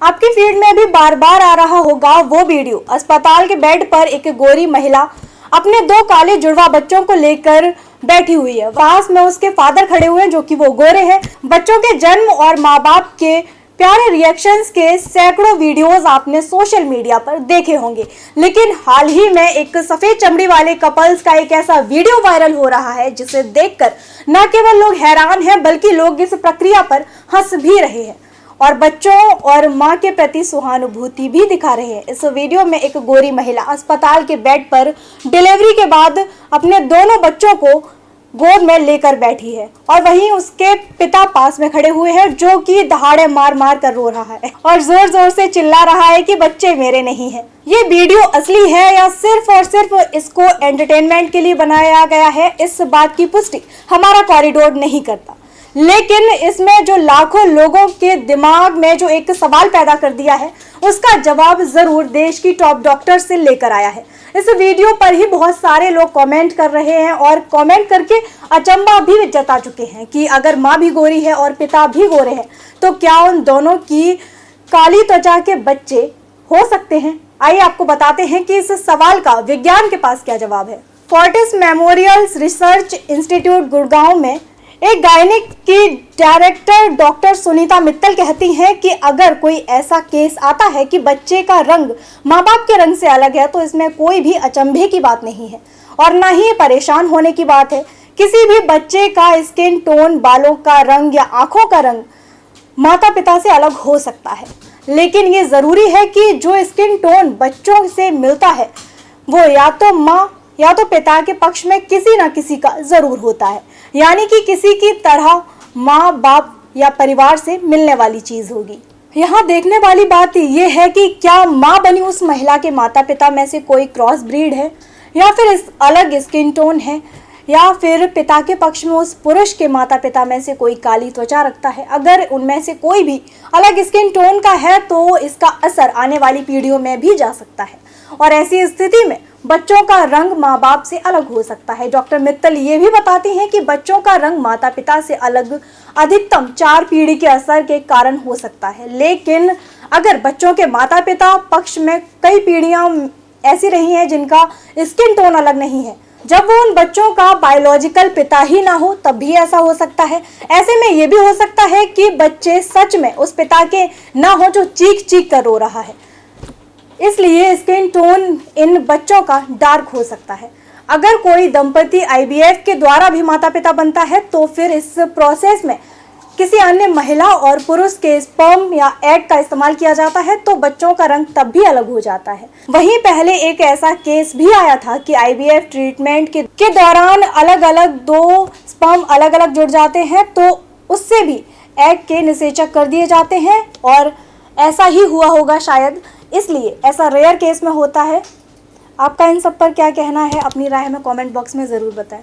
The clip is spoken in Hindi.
आपकी फीड में भी बार बार आ रहा होगा वो वीडियो। अस्पताल के बेड पर एक गोरी महिला अपने 2 काले जुड़वा बच्चों को लेकर बैठी हुई है। पास में उसके फादर खड़े हुए हैं जो कि वो गोरे हैं। बच्चों के जन्म और माँ बाप के प्यारे रिएक्शंस के सैकड़ों वीडियोस आपने सोशल मीडिया पर देखे होंगे, लेकिन हाल ही में एक सफेद चमड़ी वाले कपल्स का एक ऐसा वीडियो वायरल हो रहा है जिसे देखकर न केवल लोग हैरान हैं बल्कि लोग इस प्रक्रिया पर हंस भी रहे हैं और बच्चों और मां के प्रति सहानुभूति भी दिखा रहे हैं। इस वीडियो में एक गोरी महिला अस्पताल के बेड पर डिलीवरी के बाद अपने दोनों बच्चों को गोद में लेकर बैठी है और वहीं उसके पिता पास में खड़े हुए हैं जो कि दहाड़े मार मार कर रो रहा है और जोर जोर से चिल्ला रहा है कि बच्चे मेरे नहीं हैं। ये वीडियो असली है या सिर्फ और सिर्फ इसको एंटरटेनमेंट के लिए बनाया गया है, इस बात की पुष्टि हमारा कॉरिडोर नहीं करता, लेकिन इसमें जो लाखों लोगों के दिमाग में जो एक सवाल पैदा कर दिया है उसका जवाब जरूर देश की टॉप डॉक्टर से लेकर आया है। इस वीडियो पर ही बहुत सारे लोग कमेंट कर रहे हैं और कमेंट करके अचंभा भी जता चुके हैं कि अगर माँ भी गोरी है और पिता भी गोरे हैं तो क्या उन दोनों की काली त्वचा के बच्चे हो सकते हैं। आइए आपको बताते हैं कि इस सवाल का विज्ञान के पास क्या जवाब है। Fortis memorial research institute Gurgaon में एक गायनिक की डायरेक्टर डॉक्टर सुनीता मित्तल कहती हैं कि अगर कोई ऐसा केस आता है कि बच्चे का रंग माँ बाप के रंग से अलग है तो इसमें कोई भी अचंभे की बात नहीं है और न ही परेशान होने की बात है। किसी भी बच्चे का स्किन टोन, बालों का रंग या आंखों का रंग माता पिता से अलग हो सकता है, लेकिन ये जरूरी है कि जो स्किन टोन बच्चों से मिलता है वो या तो माँ या तो पिता के पक्ष में किसी न किसी का जरूर होता है, यानी कि किसी की तरह माँ बाप या परिवार से मिलने वाली चीज होगी। यहाँ देखने वाली बात यह है कि क्या माँ बनी उस महिला के माता पिता में से कोई क्रॉस ब्रीड है या फिर इस अलग स्किन टोन है या फिर पिता के पक्ष में उस पुरुष के माता पिता में से कोई काली त्वचा रखता है। अगर उनमें से कोई भी अलग स्किन टोन का है तो इसका असर आने वाली पीढ़ियों में भी जा सकता है और ऐसी स्थिति में बच्चों का रंग माँ बाप से अलग हो सकता है। डॉक्टर मित्तल ये भी बताती हैं कि बच्चों का रंग माता पिता से अलग अधिकतम 4 पीढ़ी के असर के कारण हो सकता है, लेकिन अगर बच्चों के माता पिता पक्ष में कई पीढ़ियां ऐसी रही हैं जिनका स्किन टोन अलग नहीं है, जब वो उन बच्चों का बायोलॉजिकल पिता ही ना हो तब भी ऐसा हो सकता है। ऐसे में ये भी हो सकता है कि बच्चे सच में उस पिता के ना हो जो चीख चीख कर रो रहा है, इसलिए स्किन टोन इन बच्चों का डार्क हो सकता है। अगर कोई दंपति IVF के द्वारा भी माता पिता बनता है तो फिर इस प्रोसेस में किसी अन्य महिला और पुरुष के स्पर्म या एग का इस्तेमाल किया जाता है तो बच्चों का रंग तब भी अलग हो जाता है। वहीं पहले एक ऐसा केस भी आया था कि IVF ट्रीटमेंट के दौरान अलग अलग 2 स्पर्म अलग अलग जुड़ जाते हैं तो उससे भी एग के निषेचक कर दिए जाते हैं और ऐसा ही हुआ होगा शायद, इसलिए ऐसा रेयर केस में होता है। आपका इन सब पर क्या कहना है, अपनी राय में कमेंट बॉक्स में ज़रूर बताएं।